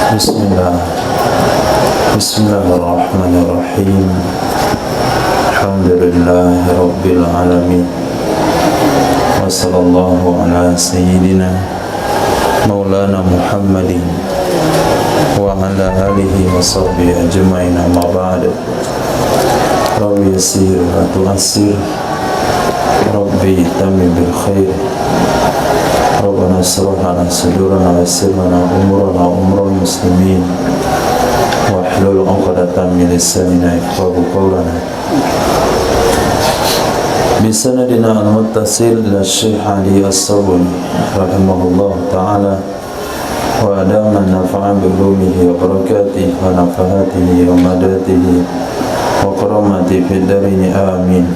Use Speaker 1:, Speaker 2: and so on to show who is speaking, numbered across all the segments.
Speaker 1: Bismillahirrahmanirrahim. Alhamdulillahi rabbil alamin. Wa sallallahu ala sayyidina Maulana Muhammadin wa ala alihi wa sahbihi ajma'in, amma ba'd. Rabbi yassir wa tu'assir, Rabbi tamim bil khair. Rabbana shrah lana sadrana wa yassir lana umurana umral muslimin wa hlul 'uqdatam min lisanina yafqahu qawlana. Bisanadina al-muttasil ila Syekh Ali As-Sabuni rahimahullah ta'ala wa adama nafa'a bi ulumihi wa barakatihi wa nafahatihi wa madatihi wa karamati fid darini amin.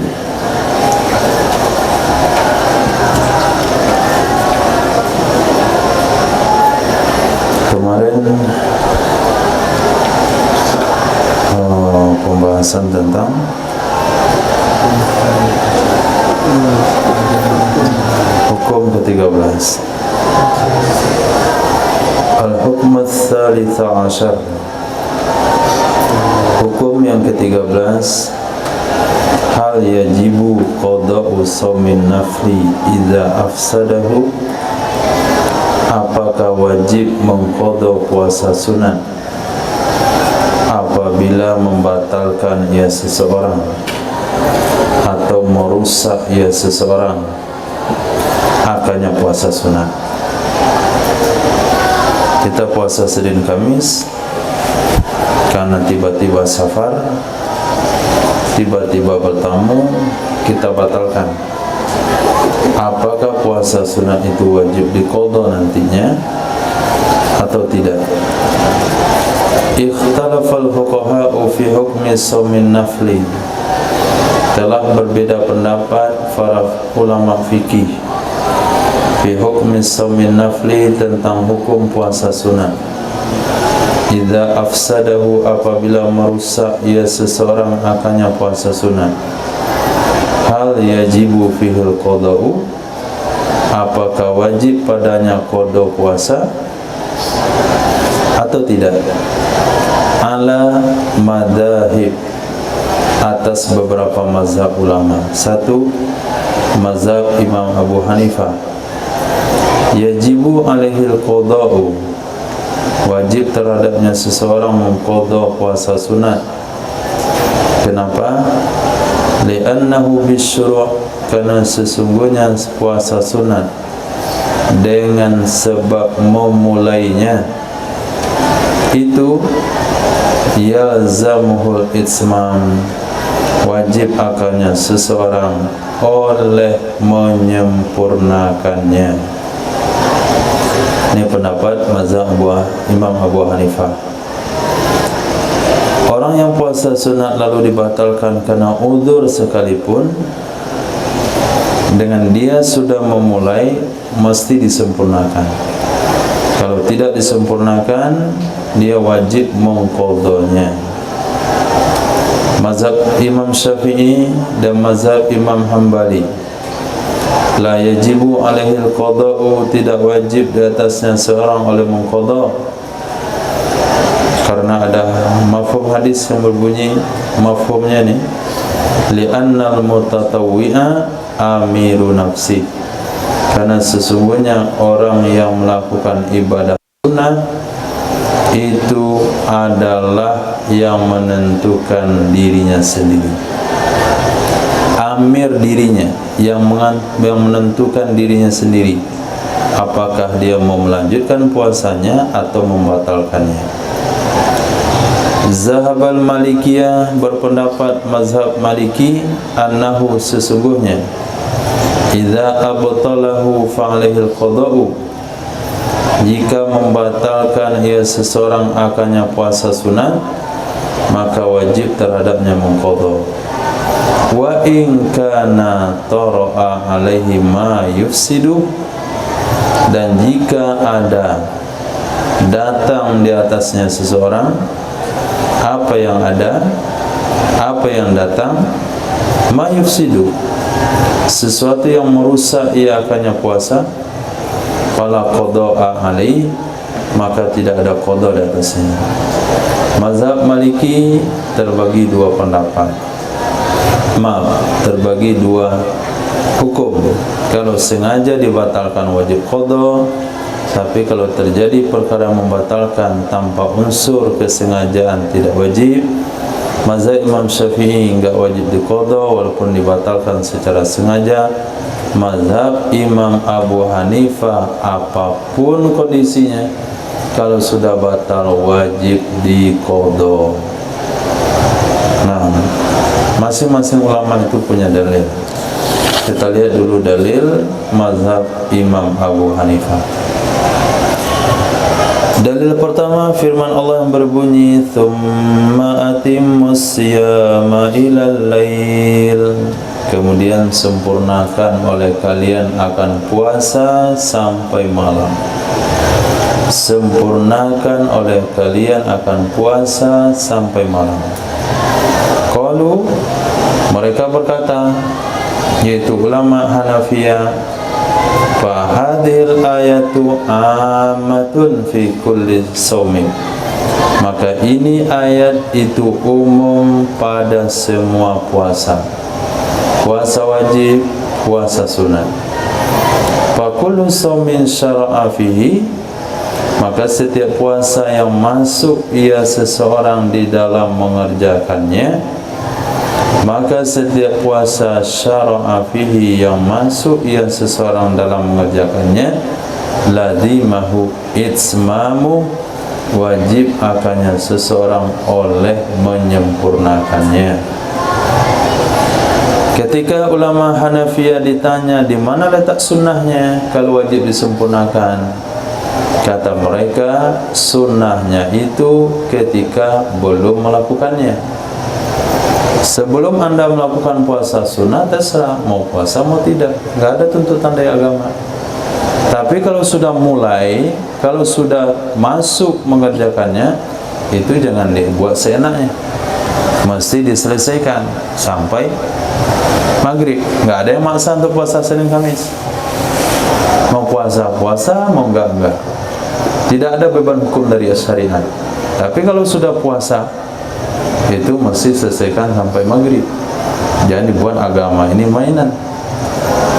Speaker 1: Kemarin pembahasan tentang hukum ke-13, Al-Hukm ats-tsalits 'ashar. Hukum yang ke-13, hal yajibu qada'u shaumin nafli idza afsadahu. Apakah wajib mengqadha puasa sunat apabila membatalkan ia seseorang atau merusak ia seseorang akannya puasa sunat? Kita puasa Senin Kamis karena tiba-tiba safar, tiba-tiba bertamu, kita batalkan. Apakah puasa sunat itu wajib diqadha nantinya atau tidak? Ikhtalafal fuqaha'u fi hukmi shaumin nafli. Telah berbeda pendapat para ulama fikih fi hukmi shaumin nafli, tentang hukum puasa sunat. Idza afsadahu, apabila merusak ia seseorang akannya puasa sunat. Hal yajibu fihil qada'u, apakah wajib padanya qada puasa atau tidak? Ala madahib, atas beberapa mazhab ulama. Satu, mazhab Imam Abu Hanifah, yajibu alaihil qada'u, wajib terhadapnya seseorang mengqadha puasa sunat. Kenapa? Li'annahu bisyuru', karena sesungguhnya puasa sunat dengan sebab memulainya itu yalzamuhul itmam, wajib akannya seseorang oleh menyempurnakannya. Ini pendapat mazhab Imam Abu Hanifah. Orang yang puasa sunat lalu dibatalkan karena uzur sekalipun, dengan dia sudah memulai mesti disempurnakan. Kalau tidak disempurnakan, dia wajib mengqadhanya. Mazhab Imam Syafi'i dan mazhab Imam Hambali, la yajibu alaihil qada'u, tidak wajib di atasnya seorang oleh mengqadha. Karena ada mafhum hadis yang berbunyi, mafhumnya nih, li'annal mutatawwi'a amiru nafsi, karena sesungguhnya orang yang melakukan ibadah sunnah itu adalah yang menentukan dirinya sendiri. Amir dirinya, yang menentukan dirinya sendiri, apakah dia mau melanjutkan puasanya atau membatalkannya. Zahabal Malikiyah, berpendapat mazhab Maliki, annahu, sesungguhnya, idza abtalahu fa'alaihil qada'u, jika membatalkan ia seseorang akannya puasa sunat, maka wajib terhadapnya mengqadha. Wa in kana tara'a alaihi ma yufsidu, dan jika ada datang di atasnya seseorang, apa yang ada, apa yang datang, ma yufsidu, sesuatu yang merusak ia akannya puasa, fala qada'a alaih, maka tidak ada qada di atasnya. Mazhab Maliki terbagi dua pendapat. Terbagi dua hukum. Kalau sengaja dibatalkan wajib qada, tapi kalau terjadi perkara membatalkan tanpa unsur kesengajaan tidak wajib. Mazhab Imam Syafi'i enggak wajib diqada walaupun dibatalkan secara sengaja. Mazhab Imam Abu Hanifah apapun kondisinya, kalau sudah batal wajib diqada. Nah, masing-masing ulama itu punya dalil. Kita lihat dulu dalil mazhab Imam Abu Hanifah. Dalil pertama, firman Allah yang berbunyi, "Tsumma atimmus siyama ilal lail." Kemudian sempurnakan oleh kalian akan puasa sampai malam. Sempurnakan oleh kalian akan puasa sampai malam. Qalu, mereka berkata, yaitu ulama Hanafiyah, fahadhil ayatu amatun fi kulli saumin. Maka ini ayat itu umum pada semua puasa. Puasa wajib, puasa sunat. Fa kullu saumin syara'a fihi, maka setiap puasa yang masuk ia seseorang di dalam mengerjakannya, maka setiap puasa syara'a fihi yang masuk ia seseorang dalam mengerjakannya, lazimahu itsmamu, wajib akannya seseorang oleh menyempurnakannya. Ketika ulama Hanafiyah ditanya di mana letak sunnahnya kalau wajib disempurnakan, kata mereka sunnahnya itu ketika belum melakukannya. Sebelum anda melakukan puasa sunnah, terserah mau puasa mau tidak, nggak ada tuntutan dari agama. Tapi kalau sudah mulai, kalau sudah masuk mengerjakannya, itu jangan dibuat seenaknya, mesti diselesaikan sampai maghrib. Nggak ada yang maksa untuk puasa Senin Kamis. Mau puasa puasa, mau enggak. Tidak ada beban hukum dari syariat. Tapi kalau sudah puasa, itu mesti selesaikan sampai maghrib. Jangan dibuat agama ini mainan.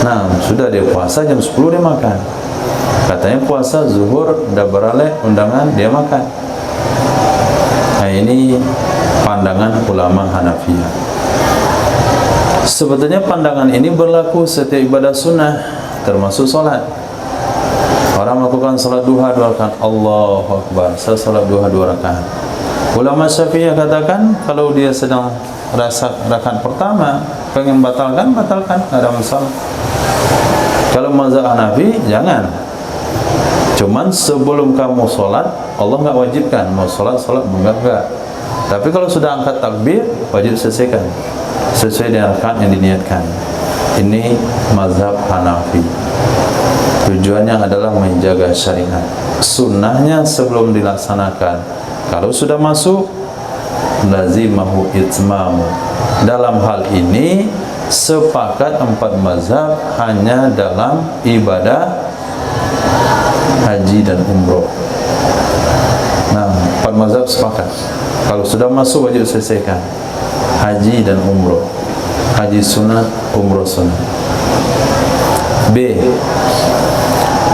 Speaker 1: Nah, sudah dia puasa jam 10 dia makan. Katanya puasa zuhur udah beralih undangan dia makan. Nah, ini pandangan ulama Hanafiyah. Sebetulnya pandangan ini berlaku setiap ibadah sunnah, termasuk sholat. Orang melakukan sholat duha 2 rakaat, Allahu Akbar, saya sholat duha 2 rakaat. Ulama Syafi'iyah katakan kalau dia sedang rakaat pertama pengen batalkan, tidak ada masalah. Kalau mazhab Hanafi jangan. Cuman sebelum kamu sholat, Allah nggak wajibkan mau sholat enggak. Tapi kalau sudah angkat takbir, wajib selesaikan sesuai dengan rakaat yang diniatkan. Ini mazhab Hanafi. Tujuannya adalah menjaga syariat. Sunnahnya sebelum dilaksanakan, kalau sudah masuk, lazimahu itmamu. Dalam hal ini sepakat 4 mazhab hanya dalam ibadah haji dan umroh. Nah, 4 mazhab sepakat kalau sudah masuk wajib selesaikan haji dan umroh, haji sunat, umroh sunat. B,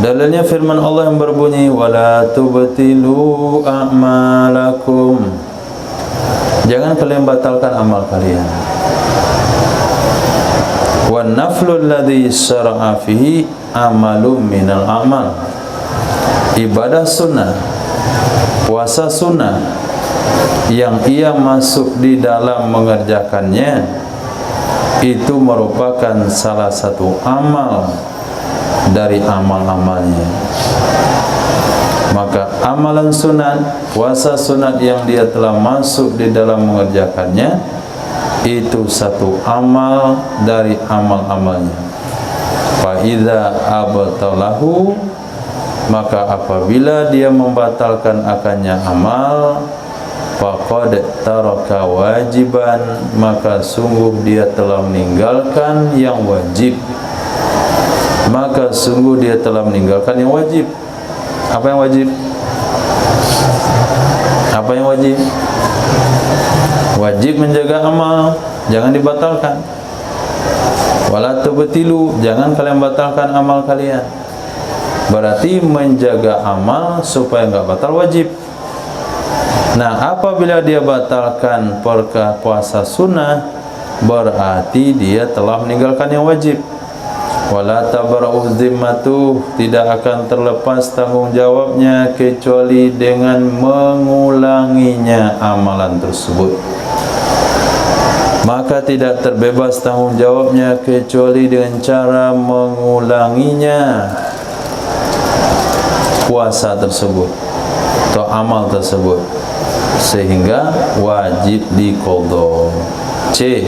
Speaker 1: dalilnya firman Allah yang berbunyi, wala tubtilu a'malakum, jangan kalian batalkan amal kalian. Wan naflul ladzi syara'a fihi amalum minal amal, ibadah sunnah, puasa sunnah yang ia masuk di dalam mengerjakannya itu merupakan salah satu amal dari amal-amalnya. Maka amalan sunat, puasa sunat yang dia telah masuk di dalam mengerjakannya itu satu amal dari amal-amalnya. Fa idza abtalahu, maka apabila dia membatalkan akannya amal, faqad taraka wajiban, maka sungguh dia telah meninggalkan yang wajib. Maka sungguh dia telah meninggalkan yang wajib. Apa yang wajib? Apa yang wajib? Wajib menjaga amal, jangan dibatalkan. Wala tubtilu, jangan kalian batalkan amal kalian. Berarti menjaga amal supaya enggak batal wajib. Nah, apabila dia batalkan puasa sunnah, berarti dia telah meninggalkan yang wajib. Wala tabra'u zimmatu, tidak akan terlepas tanggung jawabnya kecuali dengan mengulanginya amalan tersebut. Maka tidak terbebas tanggung jawabnya kecuali dengan cara mengulanginya puasa tersebut atau amal tersebut, sehingga wajib diqadha. C.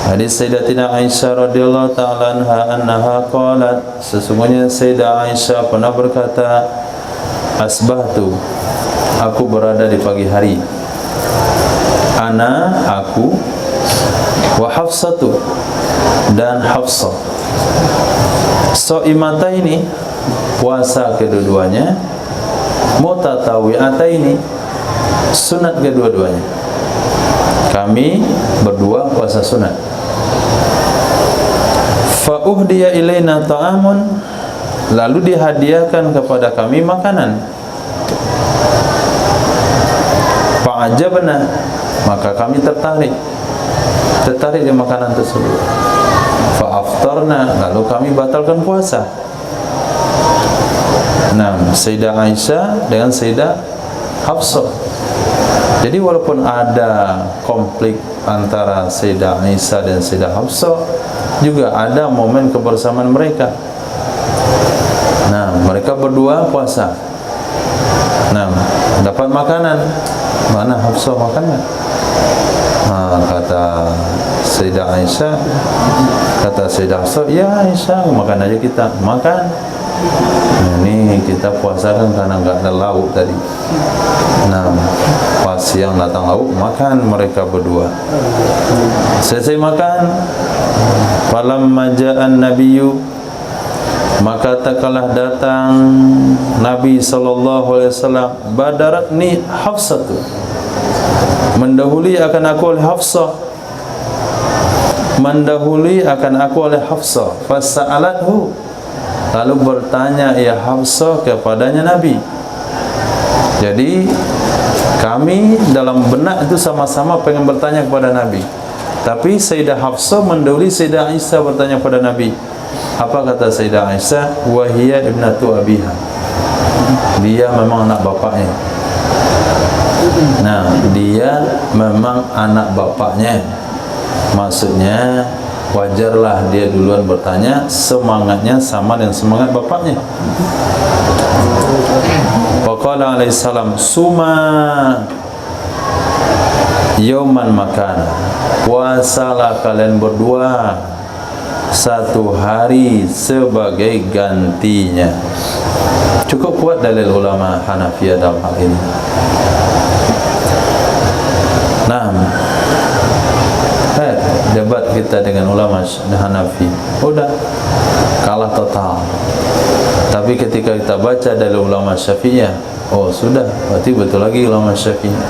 Speaker 1: Hadis Sayyidatina Aisyah radhiyallahu ta'ala anha qalat, sesungguhnya Sayyidah Aisyah pernah berkata, asbahtu, aku berada di pagi hari, aku, wa Hafsatu, dan Hafsah, so'imata ini, puasa kedua-duanya, mutatawi'ata ini, sunat kedua-duanya. Kami berdua puasa sunat. Fa uhdiya ilaina ta'amun, lalu dihadiahkan kepada kami makanan. Fa ajabna, maka kami tertarik di makanan tersebut. Fa aftarna, lalu kami batalkan puasa. Nah, Sayyidah Aisyah dengan Sayyidah Hafsah. Jadi walaupun ada konflik antara Sayyidah Aisyah dan Sayyidah Hafsah, juga ada momen kebersamaan mereka. Nah, mereka berdua puasa. Nah, dapat makanan. Mana Hafsah makannya? Nah, kata Sayyidah Aisyah, kata Sayyidah Hafsah, ya Aisyah, makan aja kita. Makan. Ini kita puasa kan karena enggak ada lauk tadi. Nah, pas siang datang lauk, makan mereka berdua. Selesai makan, falamma ja'an nabiyyu, maka tatkala datang Nabi SAW, badaratni Hafsatu, mendahului akan aku oleh Hafsah, fasa'alathu, lalu bertanya ya Hafsah kepadanya Nabi. Jadi kami dalam benak itu sama-sama pengen bertanya kepada Nabi, tapi Sayyidah Hafsah mendahului Sayyidah Aisyah bertanya kepada Nabi. Apa kata Sayyidah Aisyah? Wahia ibnatu abiha, dia memang anak bapaknya. Nah, dia memang anak bapaknya, maksudnya wajarlah dia duluan bertanya, semangatnya sama dengan semangat bapaknya. Faqala alaihissalam, suma yauman makan, puasalah kalian berdua satu hari sebagai gantinya. Cukup kuat dalil ulama Hanafiyah dalam hal ini. Nah, debat kita dengan ulama Hanafi udah kalah total. Tapi ketika kita baca dari ulama Syafi'iyah, oh sudah, berarti betul lagi ulama Syafi'iyah.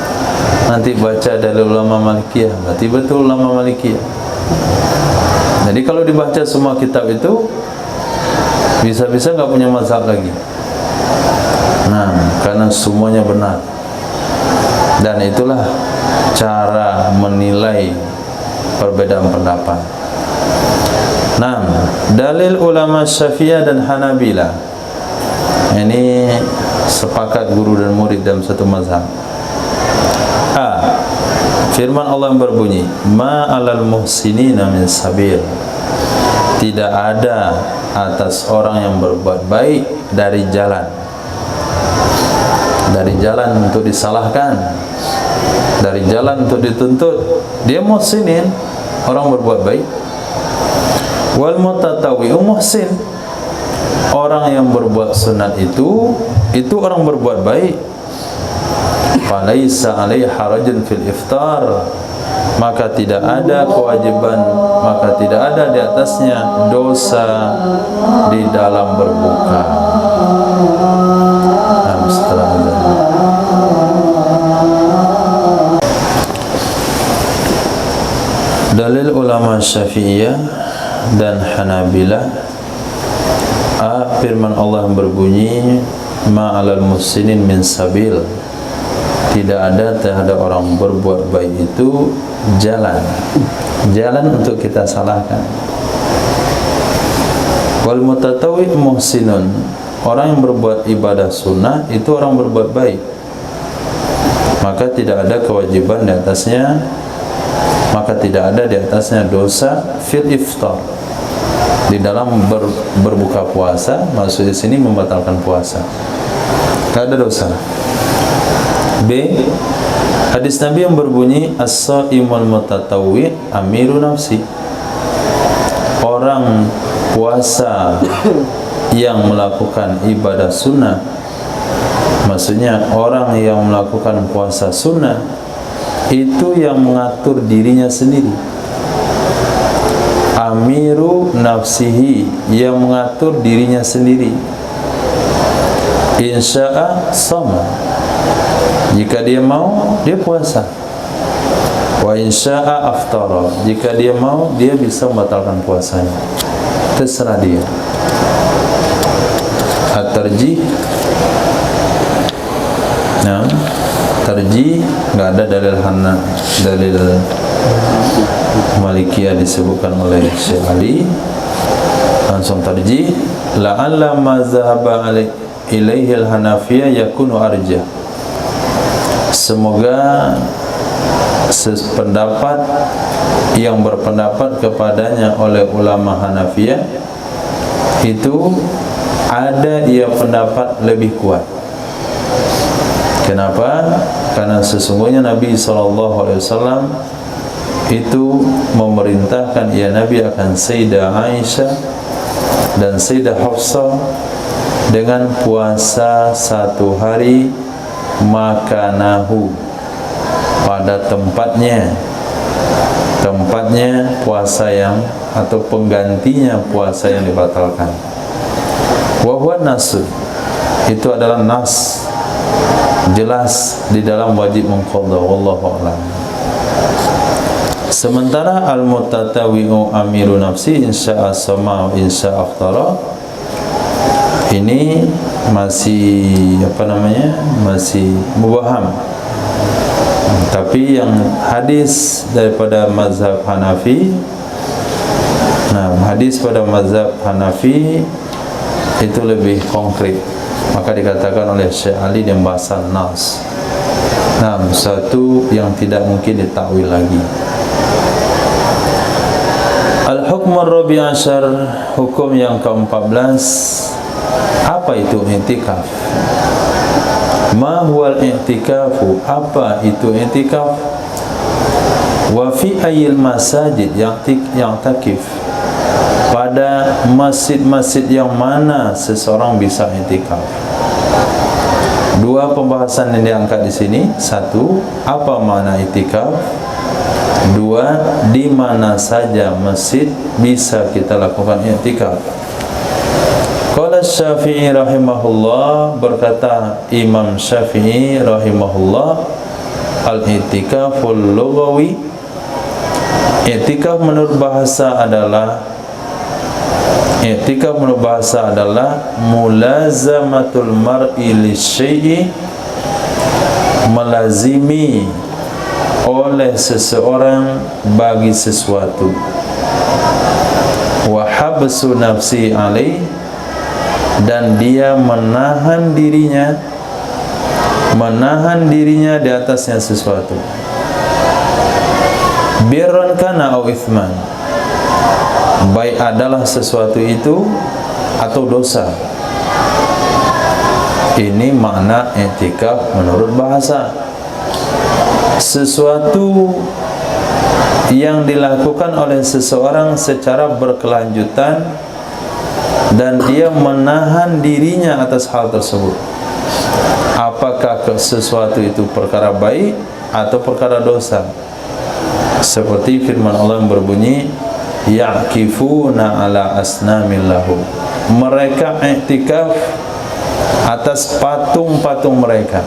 Speaker 1: Nanti baca dari ulama Malikiyah, berarti betul ulama Malikiyah. Jadi kalau dibaca semua kitab itu, bisa-bisa nggak punya mazhab lagi. Nah, karena semuanya benar. Dan itulah cara menilai perbedaan pendapat. Nah, dalil ulama Syafi'iyah dan Hanabilah ini sepakat guru dan murid dalam satu mazhab. A. Firman Allah yang berbunyi, ma alal muhsinina min sabil, tidak ada atas orang yang berbuat baik dari jalan untuk disalahkan, dari jalan untuk dituntut. Dia muhsinin, orang berbuat baik. Wal mutatawi'u muhsin, orang yang berbuat sunat itu orang berbuat baik. Falaisa alaihi harajun fil iftar, maka tidak ada kewajiban, maka tidak ada di atasnya dosa di dalam berbuka. Nah, setelah azan. Dalil ulama Syafi'iyah dan Hanabilah, firman Allah berbunyi, ma'alal muslimin min sabil, tidak ada terhadap orang berbuat baik itu jalan untuk kita salahkan. Wal mutatawwi muhsinun, orang yang berbuat ibadah sunnah itu orang berbuat baik, maka tidak ada kewajiban di atasnya, maka tidak ada di atasnya dosa fil iftar, di dalam berbuka puasa. Maksudnya sini membatalkan puasa, tidak ada dosa. B, hadis Nabi yang berbunyi as-shaimul mutatawwi amiru nafsi, orang puasa yang melakukan ibadah sunnah, maksudnya orang yang melakukan puasa sunnah itu yang mengatur dirinya sendiri. Amiru nafsihi, yang mengatur dirinya sendiri. Insya'a sama, jika dia mau dia puasa. Wa insya'a aftara, jika dia mau dia bisa membatalkan puasanya, terserah dia. At-tarjih, nah, tarjih nggak ada dalil Malikiyah disebutkan oleh Syekh Ali, langsung tarjih. La'alla ma zahaba ilaihi al-Hanafiyah yakunu arjah, semoga sependapat yang berpendapat kepadanya oleh ulama Hanafiyah itu ada dia pendapat lebih kuat. Kenapa? Karena sesungguhnya Nabi SAW itu memerintahkan, ya Nabi akan Sayyidah Aisyah dan Sayyidah Hafsah dengan puasa 1 hari makanahu, pada tempatnya puasa yang, atau penggantinya puasa yang dibatalkan. Wa huwa nasu, itu adalah nas, jelas di dalam wajib mengqadha, wallahu a'lam. Sementara al-mutatawwi'u amiru nafsi insya'a sama insya'a aftara, ini masih masih mubaham. Tapi yang hadis daripada mazhab Hanafi, nah hadis pada mazhab Hanafi itu lebih konkret, maka dikatakan oleh Syekh Ali dan bahasa nas. Nah, satu yang tidak mungkin ditakwil lagi. Al-hukm ar-rabi' asyar, hukum yang ke-14. Apa itu i'tikaf? Ma huwal i'tikafu, apa itu i'tikaf? Wa fi ayyil masajid ya'takif, pada masjid-masjid yang mana seseorang bisa i'tikaf? Dua pembahasan yang diangkat di sini. Satu, apa makna i'tikaf? Dua, di mana saja masjid bisa kita lakukan i'tikaf? Qala Syafi'i rahimahullah, berkata Imam Syafi'i rahimahullah, al-i'tikaful lughawi, i'tikaf menurut bahasa adalah mulazamatul mar'i lisyai'i, melazimi oleh seseorang bagi sesuatu, wa habsu nafsi alaih, dan dia menahan dirinya di atasnya sesuatu. Birran kana au ithman, baik adalah sesuatu itu atau dosa. Ini makna i'tikaf menurut bahasa. Sesuatu yang dilakukan oleh seseorang secara berkelanjutan dan dia menahan dirinya atas hal tersebut. Apakah sesuatu itu perkara baik atau perkara dosa? Seperti firman Allah yang berbunyi, ya'kifuna ala asnamillahu, mereka i'tikaf atas patung-patung mereka.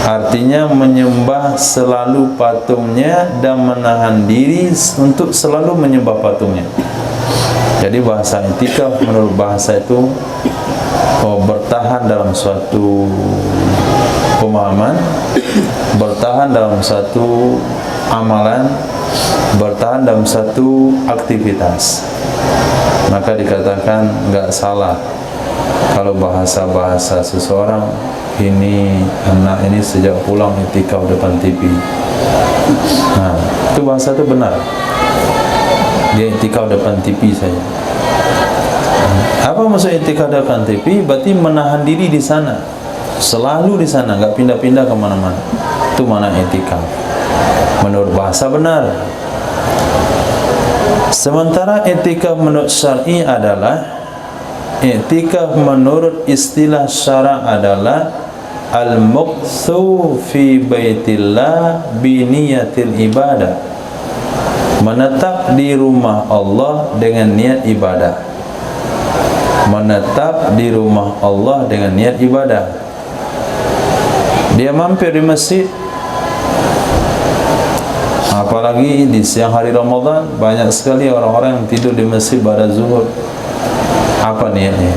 Speaker 1: Artinya menyembah selalu patungnya dan menahan diri untuk selalu menyembah patungnya. Jadi bahasa i'tikaf menurut bahasa itu bertahan dalam suatu pemahaman, bertahan dalam suatu amalan, bertahan dalam satu aktivitas. Maka dikatakan enggak salah kalau bahasa-bahasa seseorang, ini anak ini sejak pulang i'tikaf depan TV. Nah, itu bahasa itu benar. Dia i'tikaf depan TV saja. Apa maksud i'tikaf depan TV? Berarti menahan diri di sana, selalu di sana, enggak pindah-pindah kemana-mana. Itu mana i'tikaf. Menurut bahasa benar. Sementara i'tikaf menurut syar'i adalah, i'tikaf menurut istilah syara' adalah al-muqthu fi baitillah bi niyatil ibadah, menetap di rumah Allah dengan niat ibadah. Menetap di rumah Allah dengan niat ibadah. Dia mampir di masjid, apalagi di siang hari Ramadan, banyak sekali orang-orang yang tidur di masjid pada zuhur. Apa niatnya?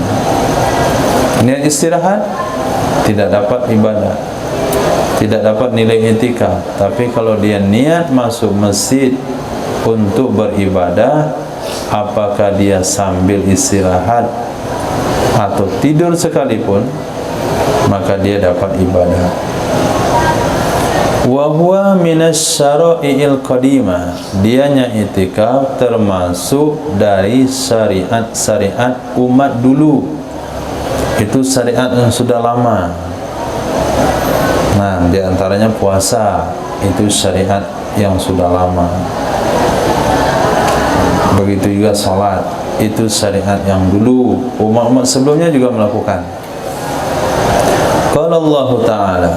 Speaker 1: Niat istirahat, tidak dapat ibadah, tidak dapat nilai i'tikaf. Tapi kalau dia niat masuk masjid untuk beribadah, apakah dia sambil istirahat atau tidur sekalipun, maka dia dapat ibadah. Wa huwa minas syara'i'il qadimah, dianya i'tikaf termasuk dari syariat umat dulu. Itu syariat yang sudah lama. Nah, di antaranya puasa, itu syariat yang sudah lama. Begitu juga salat, itu syariat yang dulu umat-umat sebelumnya juga melakukan. Qala Allah Ta'ala,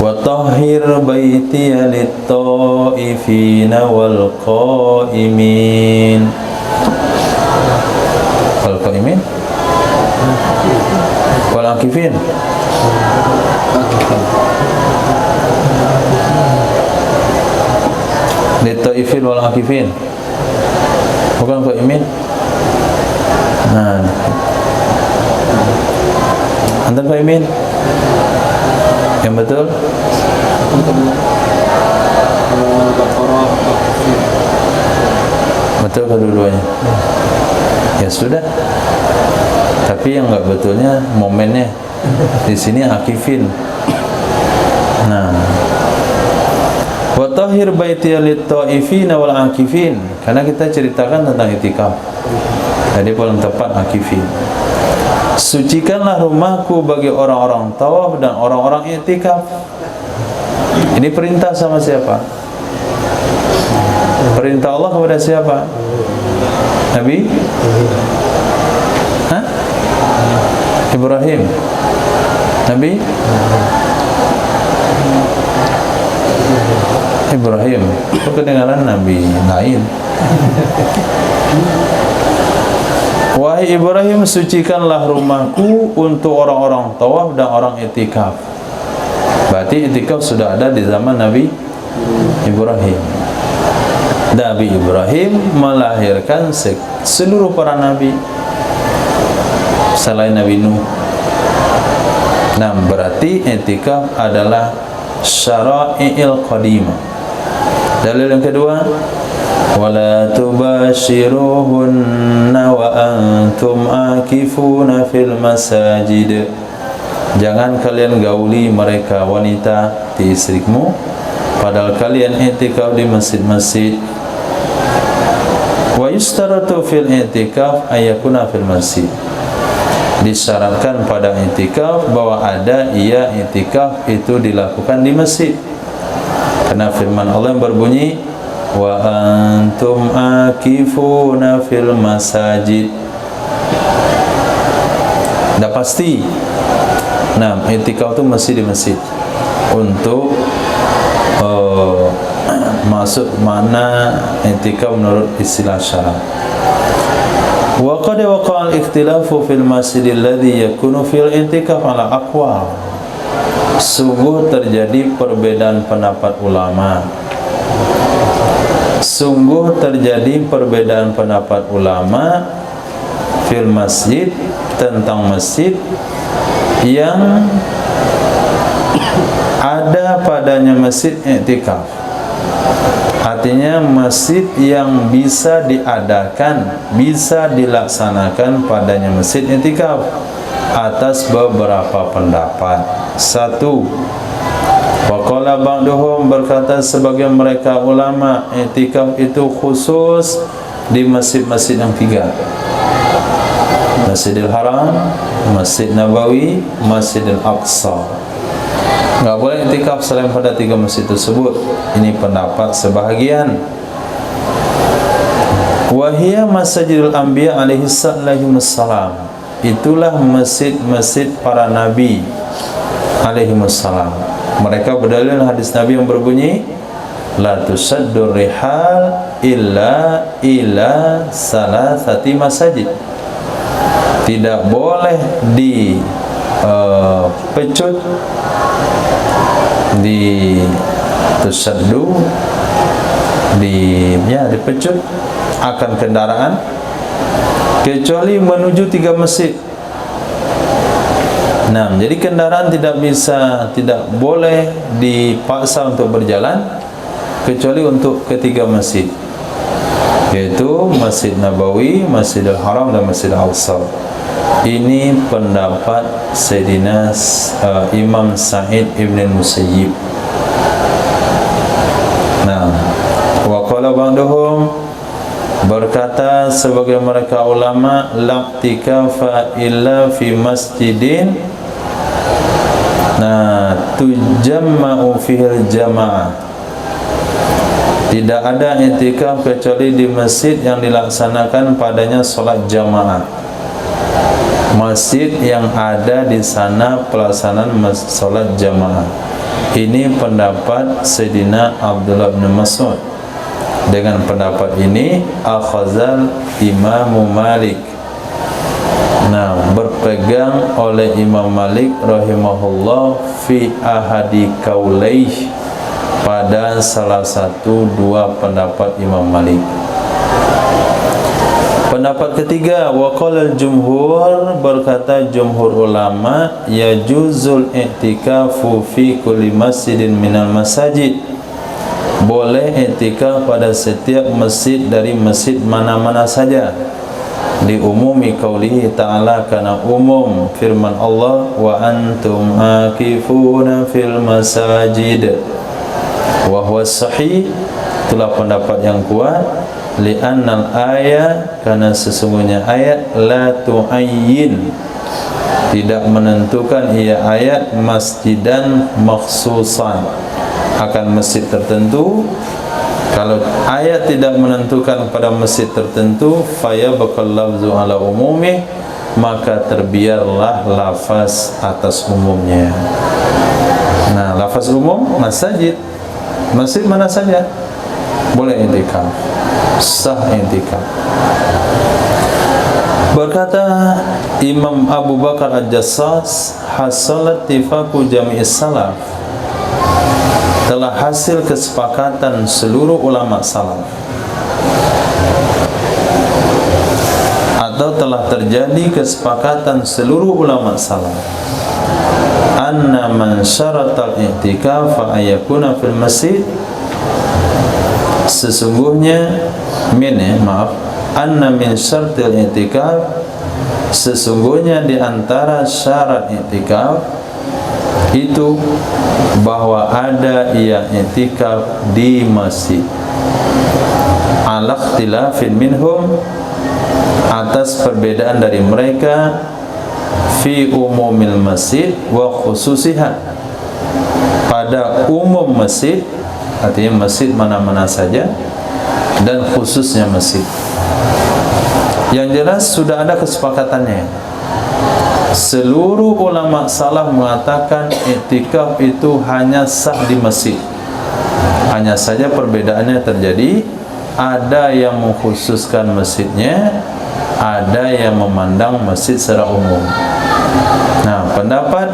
Speaker 1: wa tahhir baitiya lit-ta'ifina wal qa'imin. Wal qa'imin? Wal akifin. Lit-ta'ifin wal akifin. Bukan qa'imin. Nah, antum qa'imin yang betul? Betul kedua-duanya? Ya sudah. Tapi yang enggak betulnya momennya di sini akifin. Nah, wa tahhir baitiya lit-ta'ifina wal akifin, karena kita ceritakan tentang i'tikaf. Jadi paling tepat akifin. Sucikanlah rumahku bagi orang-orang tawaf dan orang-orang i'tikaf. Ini perintah sama siapa? Perintah Allah kepada siapa? Nabi? Hah? Ibrahim? Nabi? Ibrahim. Kedengaran Nabi lain. Wahai Ibrahim, sucikanlah rumahku untuk orang-orang tawaf dan orang i'tikaf. Berarti i'tikaf sudah ada di zaman Nabi Ibrahim. Nabi Ibrahim melahirkan seluruh para nabi selain Nabi Nuh. Nah, berarti i'tikaf adalah syara'i'il qadimah. Dalil yang kedua, wala tubashiruhunna wa antum akifuna fil masajid. Jangan kalian gauli mereka wanita di istrimu padahal kalian i'tikaf di masjid-masjid. Wa yustaratu fil i'tikaf ayakuna fil masjid. Disyaratkan pada i'tikaf bahwa ada i'tikaf itu dilakukan di masjid. Karena firman Allah yang berbunyi, wa antum akifuna fil masajid. Dah pasti. Nah, i'tikaf itu mesti di masjid. Untuk masuk mana i'tikaf menurut istilah syara'. Wa qad waqa'a al-ikhtilafu fil masjidil ladzi yakunu fil i'tikaf ala aqwal. Sungguh terjadi perbedaan pendapat ulama. Sungguh terjadi perbedaan pendapat ulama fil masjid, tentang masjid yang ada padanya masjid i'tikaf. Artinya masjid yang bisa diadakan, bisa dilaksanakan padanya masjid i'tikaf, atas beberapa pendapat. Satu, waqala ba'duhum, berkata sebagian mereka ulama, i'tikaf itu khusus di masjid-masjid yang tiga: Masjidil Haram, Masjid Nabawi, Masjidil Aqsa. Enggak boleh i'tikaf selain pada tiga masjid tersebut. Ini pendapat sebahagian. Wahia Masjidul Anbiya alaihi salam. Itulah masjid-masjid para nabi alaihi salam. Mereka berdalil hadis Nabi yang berbunyi, la tusaddur rihal illa ila salasati masajid. Tidak boleh dipecut, dipecut akan kendaraan kecuali menuju tiga masjid. Nah, jadi kendaraan tidak boleh dipaksa untuk berjalan kecuali untuk ketiga masjid, yaitu Masjid Nabawi, Masjidil Haram, dan Masjidil Aqsa. Ini pendapat Sayyidina Imam Sa'id ibn Musayyib. Nah, wa qala ba'duhum, berkata sebagai mereka ulama, la'tikafa illa fi masjidin, nah, tujamma'u fihil jama'ah. Tidak ada i'tikaf kecuali di masjid yang dilaksanakan padanya sholat jamaah. Masjid yang ada di sana pelaksanaan sholat jamaah. Ini pendapat Sayyidina Abdullah bin Mas'ud. Dengan pendapat ini akhazal Imam Malik. Nah, berpegang oleh Imam Malik rahimahullah fi ahadi kaulaih, pada salah satu dua pendapat Imam Malik. Pendapat ketiga, waqala al-jumhur, berkata jumhur ulama, yajuzul i'tikafu fi kulli masjidin minal masajid. Boleh i'tikaf pada setiap masjid dari masjid mana-mana saja. Di umumi qaulihi ta'ala, karena umum firman Allah, wa antum akifuna fil masajid. Wa huwa sahih, itulah pendapat yang kuat. Li'annal ayat, karena sesungguhnya ayat la tu'ayyin, tidak menentukan ia ayat masjidan makhsusan, akan masjid tertentu. Kalau ayat tidak menentukan pada masjid tertentu, fayabqal lafzu ala umumi, maka terbiarlah lafaz atas umumnya. Nah, lafaz umum masjid, masjid mana saja boleh i'tikaf, sah i'tikaf. Berkata Imam Abu Bakar Al-Jassas, hasalat tifaqu jami'is salaf, telah hasil kesepakatan seluruh ulama salaf, atau telah terjadi kesepakatan seluruh ulama salaf, anna man syaratal i'tikaf fa ayakuna fil masjid, sesungguhnya anna min syartil i'tikaf, sesungguhnya di antara syarat i'tikaf itu bahwa ada ia i'tikaf di masjid, ala ikhtilafin minhum, atas perbedaan dari mereka, fi umumil masjid wa khususiha, pada umum masjid, artinya masjid mana-mana saja, dan khususnya masjid. Yang jelas sudah ada kesepakatannya. Seluruh ulama salaf mengatakan i'tikaf itu hanya sah di masjid. Hanya saja perbedaannya terjadi, ada yang mengkhususkan masjidnya, ada yang memandang masjid secara umum. Nah, pendapat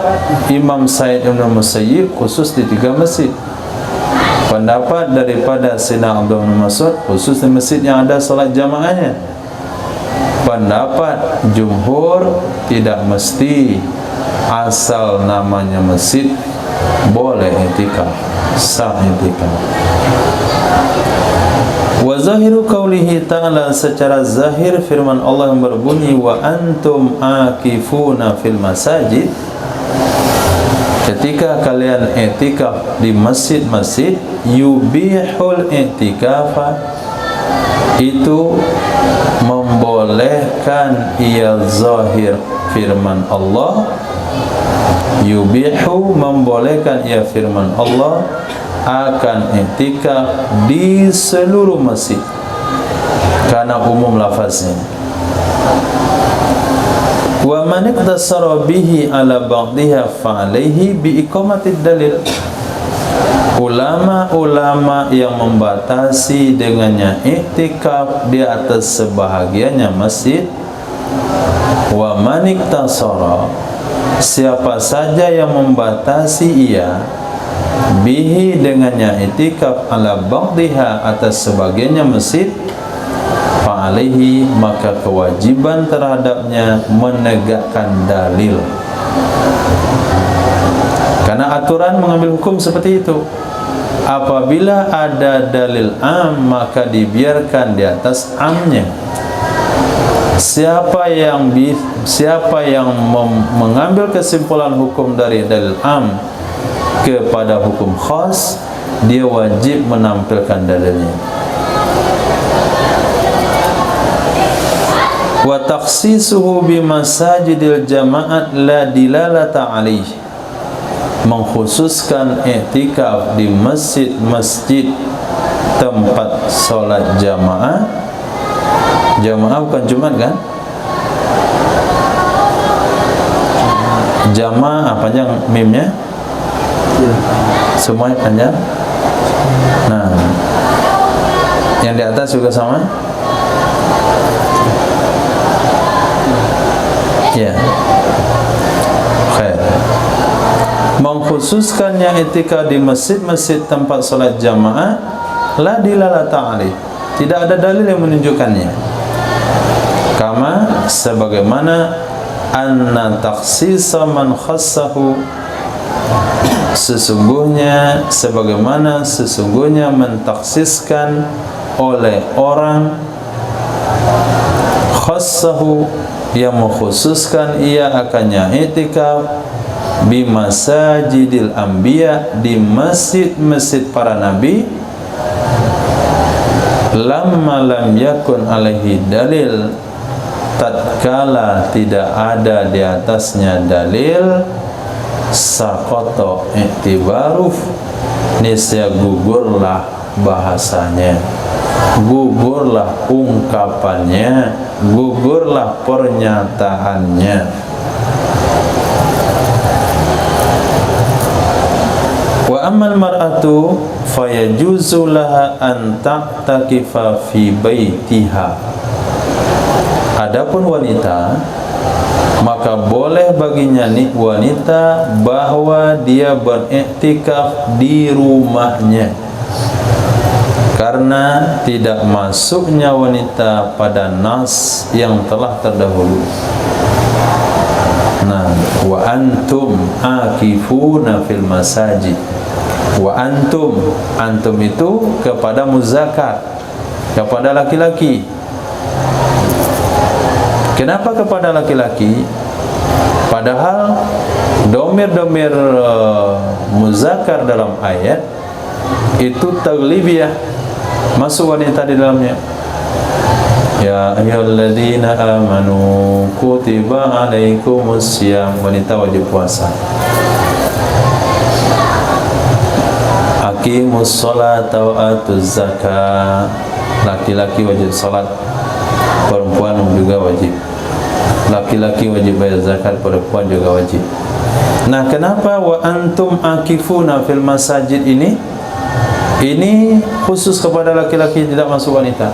Speaker 1: Imam Sa'id Ibn Musayyib khusus di 3 masjid. Pendapat daripada Sayyidina Abdullah bin Mas'ud khusus di masjid yang ada salat jamaahnya. Pendapat jumhur tidak mesti, asal namanya masjid boleh i'tikaf, sah i'tikaf. Wa zahiru qaulihi ta'ala, secara zahir firman Allah yang berbunyi wa antum akifuna fil masajid, ketika kalian i'tikaf di masjid-masjid, yubihul i'tikafa, itu membolehkan ia zahir firman Allah, yubihu membolehkan ia firman Allah akan i'tikaf di seluruh masjid karena umum lafaznya. Wa man iqtasara bihi ala ba'dihha fa alaihi bi iqamatid dalil. Ulama-ulama yang membatasi dengannya i'tikaf di atas sebahagiannya masjid, wa man iqtasara, siapa saja yang membatasi ia bihi dengannya i'tikaf ala ba'dihha atas sebagiannya masjid, fa alaihi, maka kewajiban terhadapnya menegakkan dalil. Karena aturan mengambil hukum seperti itu. Apabila ada dalil am, maka dibiarkan di atas amnya. Siapa yang mengambil kesimpulan hukum dari dalil am kepada hukum khas, dia wajib menampilkan dalilnya. Wa takhsisuhu bi masajidil jama'at la dilalata alaihi, mengkhususkan i'tikaf di masjid-masjid tempat solat jamaah. Jamaah bukan Jumat kan? Jamaah panjang mimnya? Semuanya panjang? Nah, yang di atas juga sama? Ya. Khair. Mengkhususkannya i'tikaf di masjid-masjid tempat salat jamaah, la dilalata alaih, tidak ada dalil yang menunjukkannya. Kama, sebagaimana anna takhsisa man khassahu, sebagaimana sesungguhnya mentaksiskan oleh orang khassahu, yang mengkhususkan ia akannya i'tikaf bi masajidil anbiya, di masjid-masjid para nabi, lamma lam yakun alaihi dalil, tatkala tidak ada di atasnya dalil, saqata i'tibaru, niscaya gugurlah bahasanya, gugurlah ungkapannya, gugurlah pernyataannya. Wa ammal mar'atu fayajuzu laha an ta'takifa fi baitiha. Adapun wanita, maka boleh baginya wanita bahwa dia beriktikaf di rumahnya, karena tidak masuknya wanita pada nas yang telah terdahulu. Nah, wa antum akifuna fil masajid. Wa antum, antum itu kepada muzakkar, kepada laki-laki. Kenapa kepada laki-laki? Padahal domir-domir muzakkar dalam ayat itu taglibiyah, masuk wanita di dalamnya. Ya ayyuhalladzina amanu kutiba alaikumussyam, wanita wajib puasa. Aqimus sholata wa atuz zakah, laki-laki wajib salat, perempuan juga wajib. Laki-laki wajib bayar zakat, perempuan juga wajib. Nah, kenapa wa antum akifuna fil masajid ini? Ini khusus kepada laki-laki, tidak masuk wanita.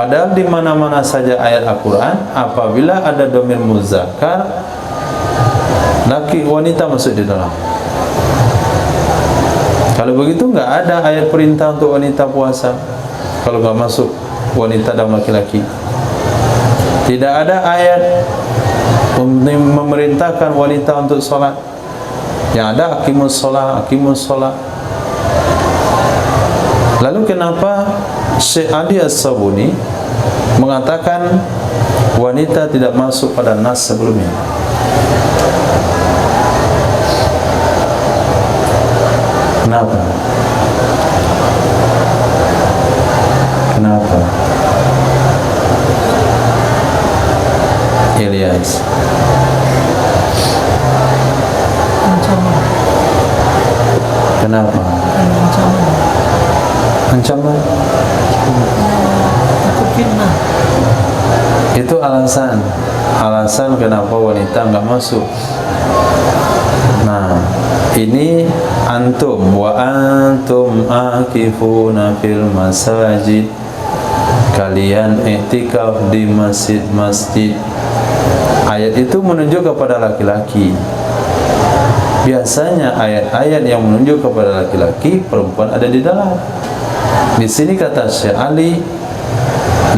Speaker 1: Padahal di mana-mana saja ayat Al-Quran, apabila ada dhamir muzakkar, laki wanita masuk di dalam. Kalau begitu nggak ada ayat perintah untuk wanita puasa. Kalau nggak masuk wanita dan laki-laki, tidak ada ayat memerintahkan wanita untuk sholat. Yang ada aqimus sholat, aqimus sholat. Lalu kenapa Syekh Ali As-Sabuni mengatakan wanita tidak masuk pada nas sebelumnya? Kenapa? Kenapa? Ilyas.
Speaker 2: Ancaman.
Speaker 1: Kenapa?
Speaker 2: Ancaman.
Speaker 1: Ancaman?
Speaker 2: Takut fitnah.
Speaker 1: Itu alasan. Alasan kenapa wanita nggak masuk. Nah, ini antum wa antum akifuna fil masajid, kalian i'tikaf di masjid-masjid. Ayat itu menunjuk kepada laki-laki. Biasanya ayat-ayat yang menunjuk kepada laki-laki, perempuan ada di dalam. Di sini kata Syekh Ali,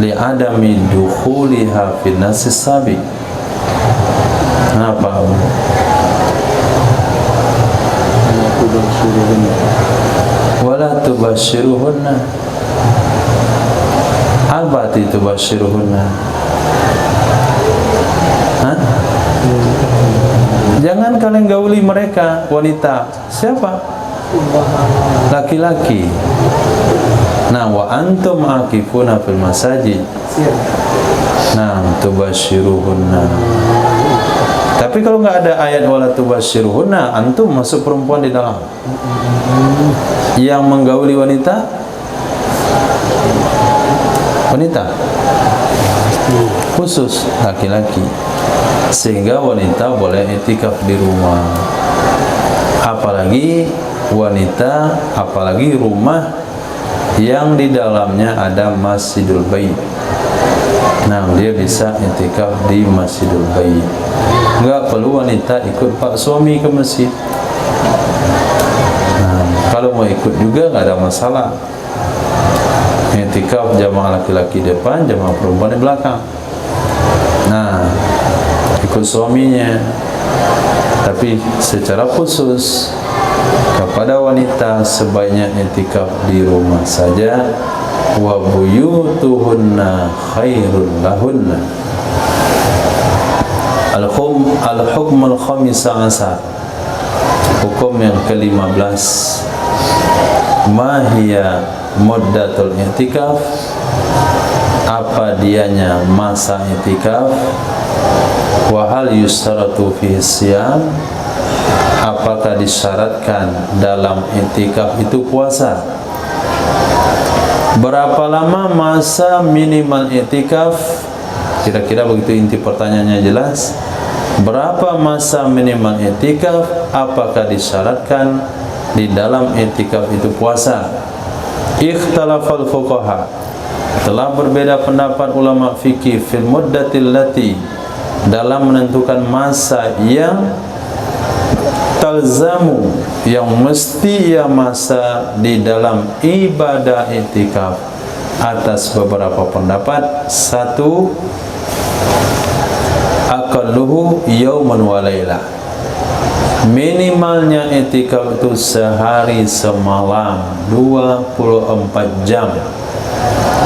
Speaker 1: li adami dukhuliha fin nasis sabi. Kenapa? Wala tubashiruhunna. Apa itu tubashiruhunna? Hah? Jangan kalian gauli mereka, wanita. Siapa? Laki-laki. Nah, wa antum akifuna fil masajid. Nah, tubashiruhunna. Tapi kalau nggak ada ayat wala tubashiruhunna, antum masuk perempuan di dalam. Yang menggauli wanita, wanita khusus laki-laki, sehingga wanita boleh i'tikaf di rumah. Apalagi wanita, apalagi rumah yang di dalamnya ada Masjidul Bait. Nah, dia bisa i'tikaf di Masjidul Bait. Enggak perlu wanita ikut pak suami ke masjid. Nah, kalau mau ikut juga nggak ada masalah. I'tikaf jamaah laki-laki depan, jamaah perempuan di belakang. Nah, ikut suaminya. Tapi secara khusus kepada wanita sebaiknya i'tikaf di rumah saja. Wa buyutuhunna khairul lahunna. Al-hukm al-khamisa asar. Hukum yang ke-15. Mahia muddatul i'tikaf. Apa dianya masa i'tikaf? Wa hal yustaratu fi siyam. Apakah disyaratkan dalam i'tikaf itu puasa? Berapa lama masa minimal i'tikaf? Kira-kira begitu inti pertanyaannya jelas. Berapa masa minimal i'tikaf? Apakah disyaratkan di dalam i'tikaf itu puasa? Ikhtalafal fuqaha. Telah berbeda pendapat ulama fikih fil muddatil lati, dalam menentukan masa yang talzamu, yang mesti ia masa di dalam ibadah i'tikaf, atas beberapa pendapat. Satu, aqalluhu yauman wa lailah. Minimalnya i'tikaf itu sehari semalam, 24 jam.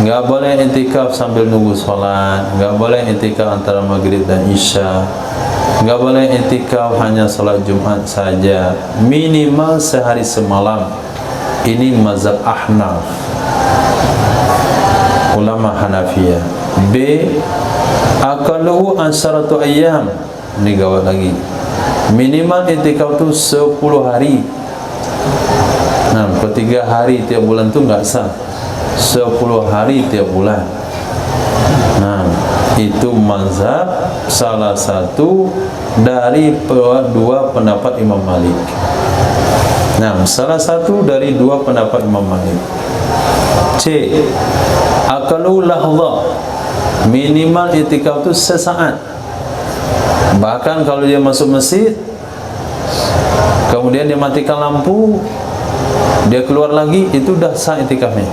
Speaker 1: Enggak boleh i'tikaf sambil nunggu sholat, enggak boleh i'tikaf antara maghrib dan isya, enggak boleh i'tikaf hanya sholat Jumat saja. Minimal sehari semalam. Ini mazhab Ahnaf, ulama Hanafiyah. B, aqalluhu asharatu ayyam. Ini gawat lagi. Minimal i'tikaf itu 10 hari. Nah, per 3 hari tiap bulan itu enggak sah. 10 hari tiap bulan. Nah, itu mazhab salah satu dari dua pendapat Imam Malik. Nah, salah satu dari dua pendapat Imam Malik. C, aqallu lahdhah, minimal i'tikaf itu sesaat. Bahkan kalau dia masuk masjid kemudian dia matikan lampu, dia keluar lagi, itu dah sah i'tikafnya.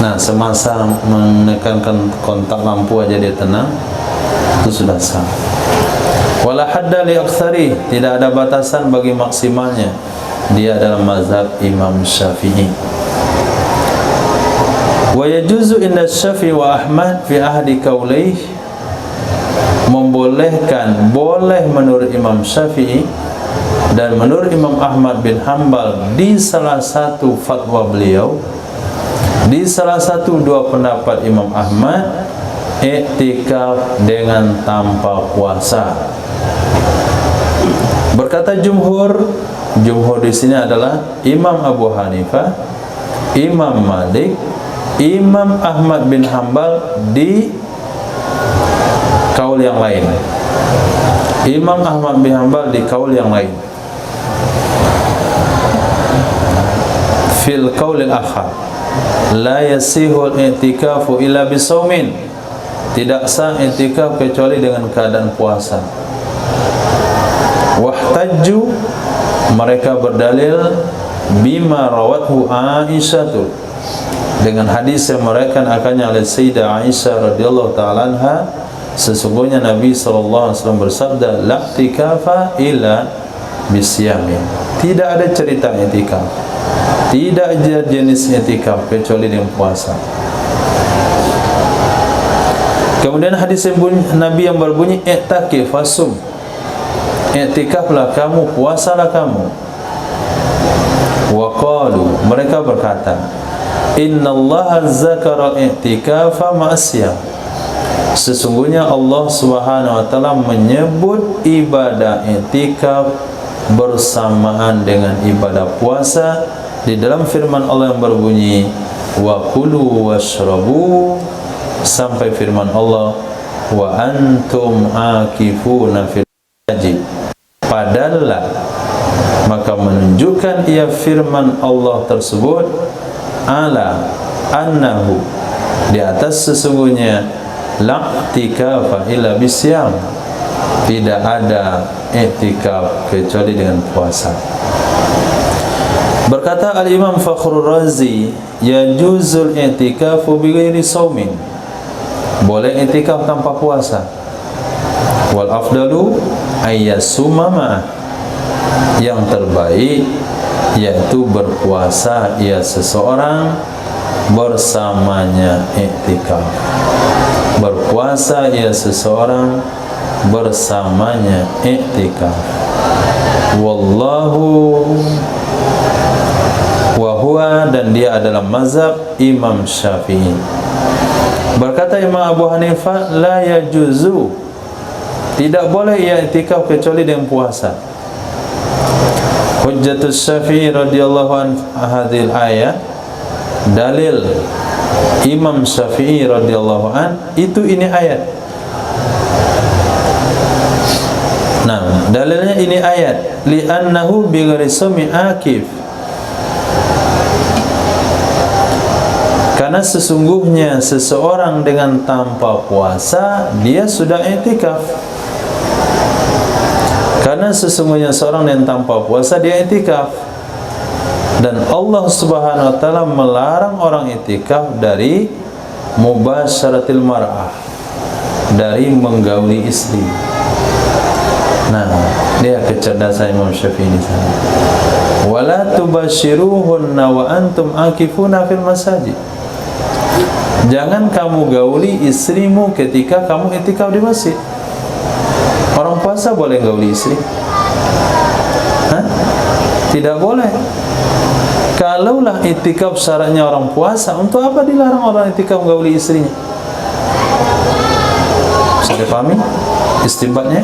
Speaker 1: Nah, semasa menekankan kontak lampu aja dia tenang, itu sudah sah. Wala hadda li aktsari, tidak ada batasan bagi maksimalnya. Dia dalam mazhab Imam Syafi'i. Wa yajuzu inda Syafi'i wa Ahmad fi ahdi qaulaih, membolehkan, boleh menurut Imam Syafi'i dan menurut Imam Ahmad bin Hanbal di salah satu fatwa beliau, di salah satu dua pendapat Imam Ahmad, i'tikaf dengan tanpa puasa. Berkata jumhur di sini adalah Imam Abu Hanifah, Imam Malik, Imam Ahmad bin Hanbal di kaul yang lain. Imam Ahmad bin Hanbal di kaul yang lain. Fil qaulil akhar la yasihul i'tikafu illa bisaumin, tidak sah i'tikaf kecuali dengan keadaan puasa. Wahtajju, mereka berdalil bima rawathu Aisyah, dengan hadis yang meriwayatkan akannya oleh Sayyidah Aisyah radhiyallahu taala anha, sesungguhnya Nabi sallallahu alaihi wasallam bersabda, la i'tikafa illa bisyamin, tidak ada cerita i'tikaf, tidak ada jenis i'tikaf kecuali dengan puasa. Kemudian hadis Nabi yang berbunyi i'takif fasum, i'tikaflah kamu, puasalah kamu. Wa qalu, mereka berkata, innallaha zakara i'tikafa ma'asiyah, sesungguhnya Allah Subhanahu wa taala menyebut ibadah i'tikaf bersamaan dengan ibadah puasa di dalam firman Allah yang berbunyi wa kulu washrabu, sampai firman Allah wa antum akifuna fil masjid. Padahal maka menunjukkan ia firman Allah tersebut ala annahu, di atas sesungguhnya la i'tikafa illa bisyam, tidak ada i'tikaf kecuali dengan puasa. Berkata Al-Imam Fakhrul Razi, yajuzul i'tikafu bighairi saumin, boleh i'tikaf tanpa puasa. Wal afdalu ayyasuma ma'ah, yang terbaik yaitu berpuasa ia seseorang bersamanya i'tikaf. Berpuasa ia seseorang bersamanya i'tikaf. Wallahu wa huwa, dan dia adalah mazhab Imam Syafi'i. Berkata Imam Abu Hanifah, la yajuzu, tidak boleh ia i'tikaf kecuali dengan puasa. Hujjatus Syafi'i radhiyallahu anhu hadhil ayat, dalil Imam Syafi'i radhiyallahu an itu ini ayat. Nah, dalilnya ini ayat, li'annahu bighairi sumi akif, karena sesungguhnya seseorang dengan tanpa puasa dia sudah i'tikaf. Karena sesungguhnya seorang yang tanpa puasa dia i'tikaf. Dan Allah Subhanahu wa taala melarang orang i'tikaf dari mubasyaratil mar'ah, dari menggauli istri. Nah, dia kecerdasan Imam Syafi'i di sana. Wala tubashiruhunna wa antum akifuna fil masajid, jangan kamu gauli istrimu ketika kamu i'tikaf di masjid. Orang puasa boleh gauli istri? Hah? Tidak boleh. Kalaulah i'tikaf syaratnya orang puasa, untuk apa dilarang orang i'tikaf gauli istrinya? Bisa dipahami istinbatnya?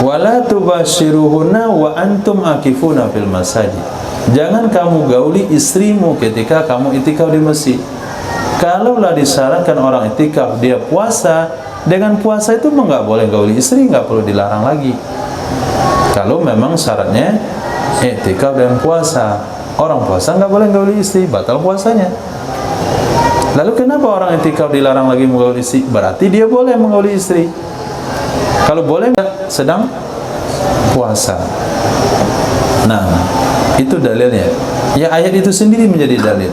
Speaker 1: Wala tubashiruhunna wa antum akifuna fil masajid, jangan kamu gauli istrimu ketika kamu i'tikaf di masjid. Kalaulah disyaratkan orang i'tikaf dia puasa, dengan puasa itu enggak boleh gauli istri, enggak perlu dilarang lagi. Kalau memang syaratnya i'tikaf dan puasa, orang puasa enggak boleh gauli istri, batal puasanya. Lalu kenapa orang i'tikaf dilarang lagi menggauli istri? Berarti dia boleh menggauli istri. Kalau boleh sedang puasa. Nah, itu dalilnya. Ya, ayat itu sendiri menjadi dalil.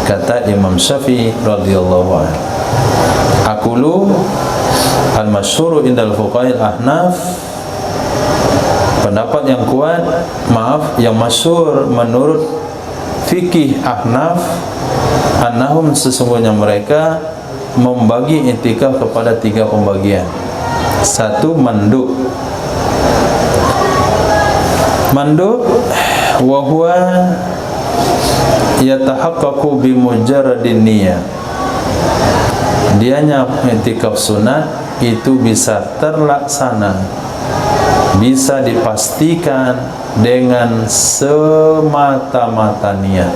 Speaker 1: Kata Imam Syafi'i radhiyallahu anhu, "Aqulu al-masyhuru indal fuqaha'il ahnaf." Pendapat yang kuat, yang masyhur menurut fikih ahnaf, annahum, sesungguhnya mereka membagi i'tikaf kepada 3 pembagian. 1, mandub. Mandub wa huwa yatahaqqaqu bi mujarradin niyyah. Dianya i'tikaf sunat itu bisa terlaksana, bisa dipastikan dengan semata-mata niat.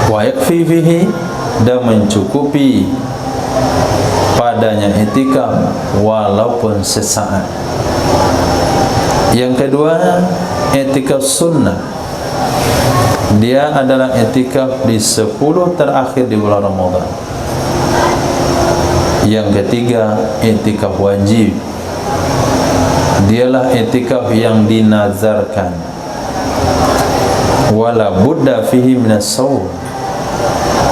Speaker 1: Wa yakfi fihi, dan mencukupi padanya i'tikaf walaupun sesaat. Yang kedua, i'tikaf sunnah. Dia adalah i'tikaf di 10 terakhir di bulan Ramadan. Yang ketiga, i'tikaf wajib. Dialah i'tikaf yang dinazarkan. Wala budda fihi minas shaum.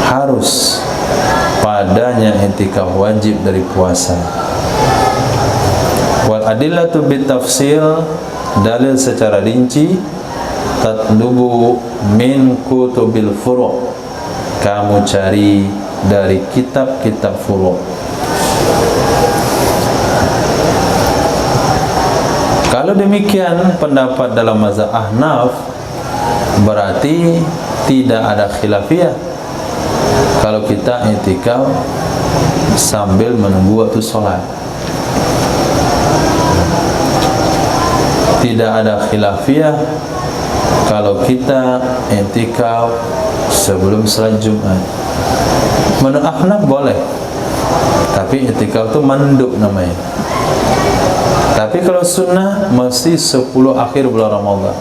Speaker 1: Harus padanya i'tikaf wajib dari puasa. Wal adillatu bitafsil, dalil secara rinci, tatlubu min kutubil furu', kamu cari dari kitab-kitab furu'. Kalau demikian pendapat dalam mazhab Ahnaf, berarti tidak ada khilafiyah kalau kita i'tikaf sambil menunggu waktu sholat. Tidak ada khilafiyah kalau kita i'tikaf sebelum salat Jumat. Menurut Ahnaf boleh, tapi i'tikaf itu mandub namanya. Tapi kalau sunnah mesti 10 akhir bulan Ramadan.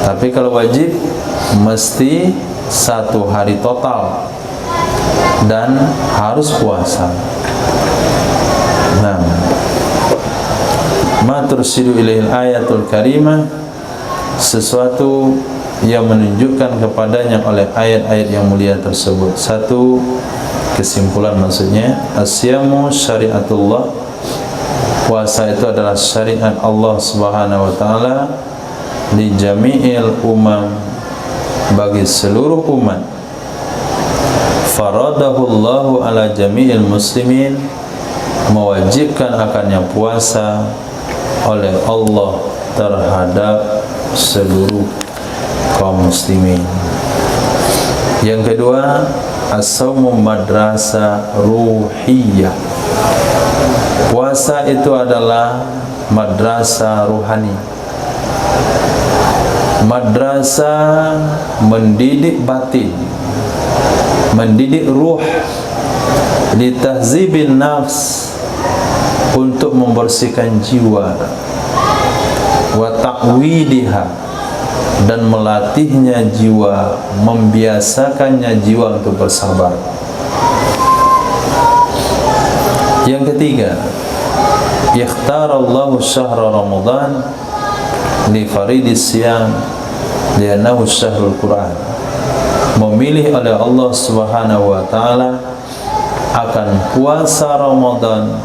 Speaker 1: Tapi kalau wajib mesti 1 hari total dan harus puasa. Nah, ma tursidu ilaihil ayatul karimah, sesuatu yang menunjukkan kepadanya oleh ayat-ayat yang mulia tersebut. 1, kesimpulan maksudnya, asyamu syariatullah, puasa itu adalah syariat Allah Subhanahu wa taala li jami'il umam, bagi seluruh umat. Faradahu Allahu ala jami'il muslimin, mewajibkan akannya puasa oleh Allah terhadap seluruh kaum muslimin. Yang kedua, as-saumu madrasah ruhiyah. Puasa itu adalah madrasah ruhani. Madrasah mendidik batin, mendidik ruh, litahzibin nafs, untuk membersihkan jiwa, wa ta'widiha, dan melatihnya jiwa, membiasakannya jiwa untuk bersabar. Yang ketiga, ikhtarallahu syahra Ramadan li faridis siyam li'annahu syahrul Quran. Memilih oleh Allah Subhanahu wa taala akan puasa Ramadan,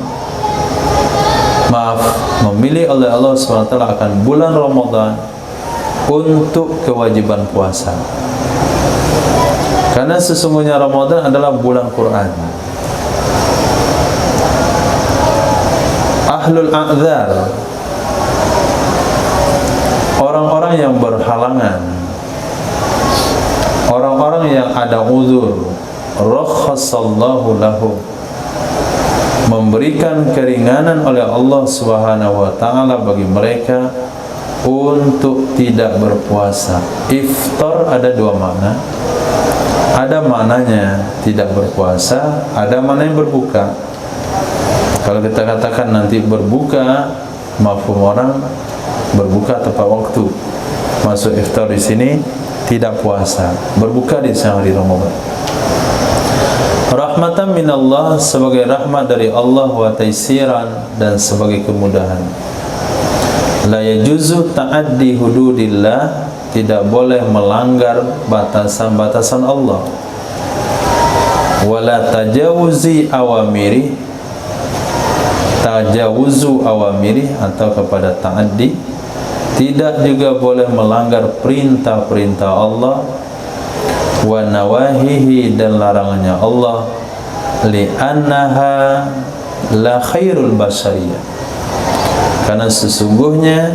Speaker 1: memilih oleh Allah Subhanahu wa taala akan bulan Ramadan untuk kewajiban puasa. Karena sesungguhnya Ramadan adalah bulan Quran. Ahlul a'dzar, orang-orang yang berhalangan, orang-orang yang ada uzur, rakhasallahu lahum, memberikan keringanan oleh Allah Subhanahu wa taala bagi mereka untuk tidak berpuasa. Iftar ada 2 makna. Ada maknanya tidak berpuasa, ada maknanya berbuka. Kalau kita katakan nanti berbuka, mafhum orang berbuka tepat waktu. Masuk iftar di sini tidak puasa, berbuka di siang hari Ramadan. Rahmatan minallah, sebagai rahmat dari Allah, wa taisiran, dan sebagai kemudahan. La yajuzu ta'addi hududillah, tidak boleh melanggar batasan-batasan Allah. Wala tajawuzi awamiri, tajawuzu awamiri, atau kepada ta'addi, tidak juga boleh melanggar perintah-perintah Allah, wa nawahihi, dan larangannya Allah, li'annaha la khairul basariyah, karena sesungguhnya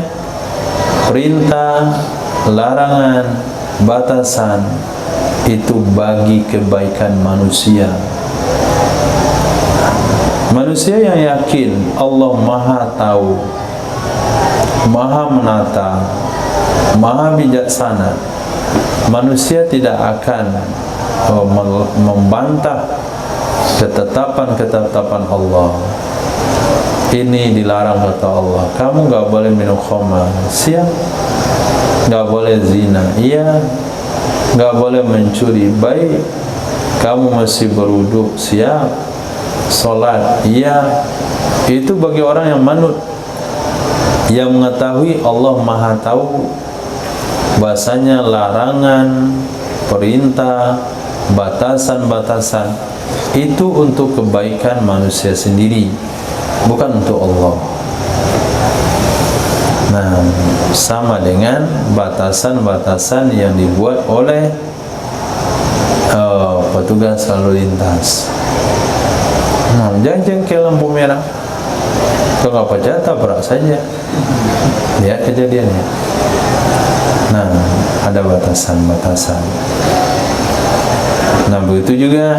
Speaker 1: perintah, larangan, batasan itu bagi kebaikan manusia. Manusia yang yakin Allah Maha Tahu, Maha Menata, Maha Bijaksana, manusia tidak akan membantah ketetapan-ketetapan Allah. Ini dilarang kata Allah, kamu nggak boleh minum khamar, siap. Nggak boleh zina, iya. Nggak boleh mencuri, baik. Kamu masih berwudu, siap. Salat, iya. Itu bagi orang yang manut, yang mengetahui Allah Maha Tahu, bahasanya larangan, perintah, batasan-batasan itu untuk kebaikan manusia sendiri, bukan untuk Allah. Nah, sama dengan batasan-batasan yang dibuat oleh petugas lalu lintas. Nah, jangan jengkel lampu merah. Kalau nggak percaya, tabrak saja. Lihat kejadiannya. Nah, ada batasan-batasan. Nah, begitu juga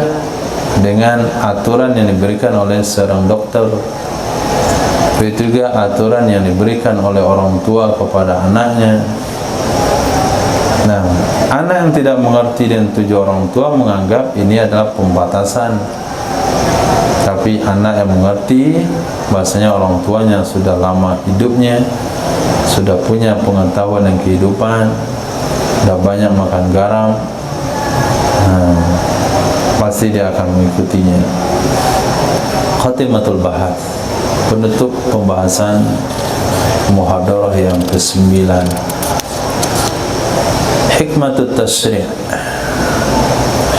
Speaker 1: dengan aturan yang diberikan oleh seorang dokter, begitu juga aturan yang diberikan oleh orang tua kepada anaknya. Nah, anak yang tidak mengerti dan tujuh orang tua menganggap ini adalah pembatasan. Tapi anak yang mengerti, bahasanya orang tuanya sudah lama hidupnya, sudah punya pengetahuan dan kehidupan, sudah banyak makan garam, pasti dia akan mengikutinya. Khatimatul bahas, penutup pembahasan muhadarah yang ke-9, hikmatut tasyri',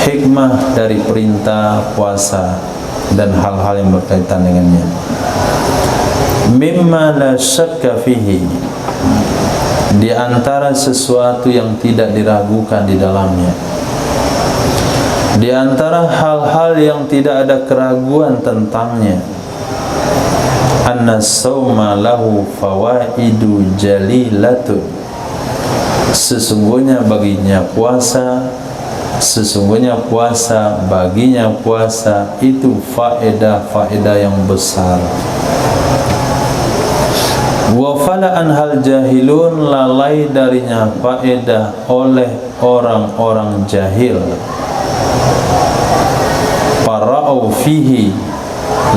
Speaker 1: hikmah dari perintah puasa dan hal-hal yang berkaitan dengannya. Mimma la syakka fihi, di antara sesuatu yang tidak diragukan di dalamnya, di antara hal-hal yang tidak ada keraguan tentangnya, anna sawma lahu fawaidu jalilatun, sesungguhnya baginya puasa, sesungguhnya puasa, baginya puasa itu faedah-faedah yang besar. Wa fala anhal jahilun, lalai darinya faedah oleh orang-orang jahil. Para'u fihi,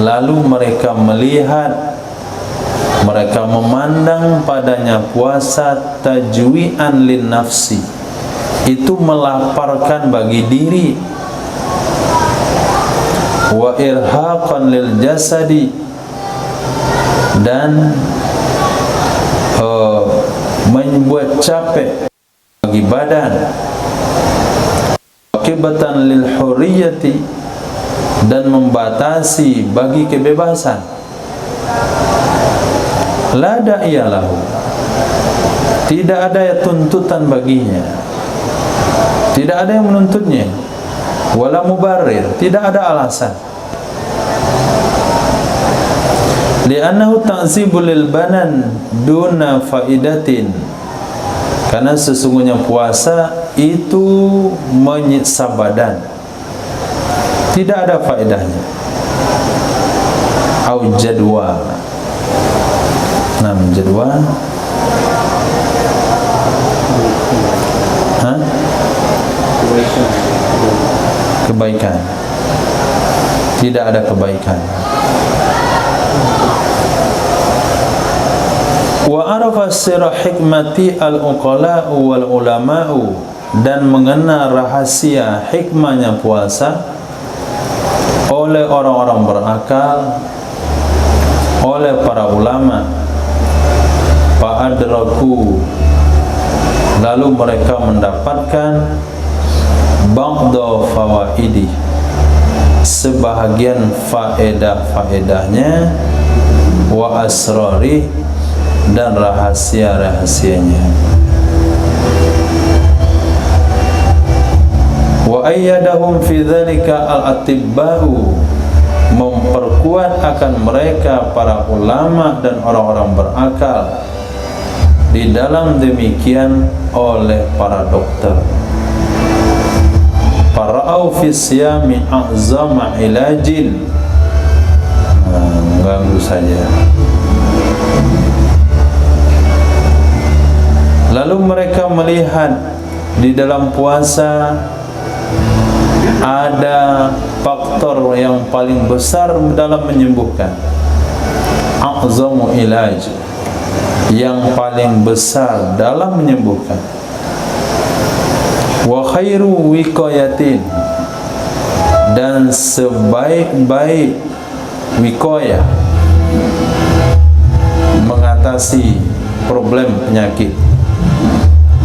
Speaker 1: lalu mereka melihat, mereka memandang padanya puasa tajwi'an lin nafsi, itu melaparkan bagi diri, wa irhaqan lil jasadi, dan membuat capek bagi badan, akibatan lil hurriyati, dan membatasi bagi kebebasan. La da'iya lahu, tidak ada tuntutan baginya, tidak ada yang menuntutnya. Wala mubarrir, tidak ada alasan. Li'annahu ta'zibul lil banan duna faidatin, karena sesungguhnya puasa itu menyiksa badan, tidak ada faedahnya. Au jadwa, nah jadwa, kebaikan, tidak ada kebaikan. Wa arafa sirra hikmati al-uqala'u wal ulama'u dan mengenal rahasia hikmahnya puasa oleh orang-orang berakal, oleh para ulama. Fa'adraku, lalu mereka mendapatkan ba'da fawaidi, sebahagian faedah-faedahnya, wa asrari, dan rahasia-rahasianya. Wa ayyadahum fi dzalika al-atibba'u, memperkuat akan mereka para ulama dan orang-orang berakal di dalam demikian oleh para dokter. Fara'au fi siyami a'zama ilajin, ganggu saja. Lalu mereka melihat di dalam puasa ada faktor yang paling besar dalam menyembuhkan, a'zamu ilaj, yang paling besar dalam menyembuhkan, wa khairu wiqayatin, dan sebaik-baik wiqayah, mengatasi problem penyakit,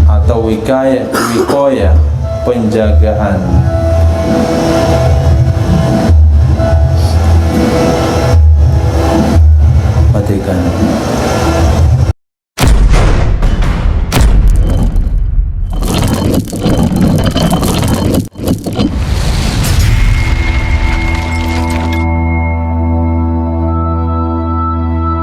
Speaker 1: atau wiqayah penjagaan.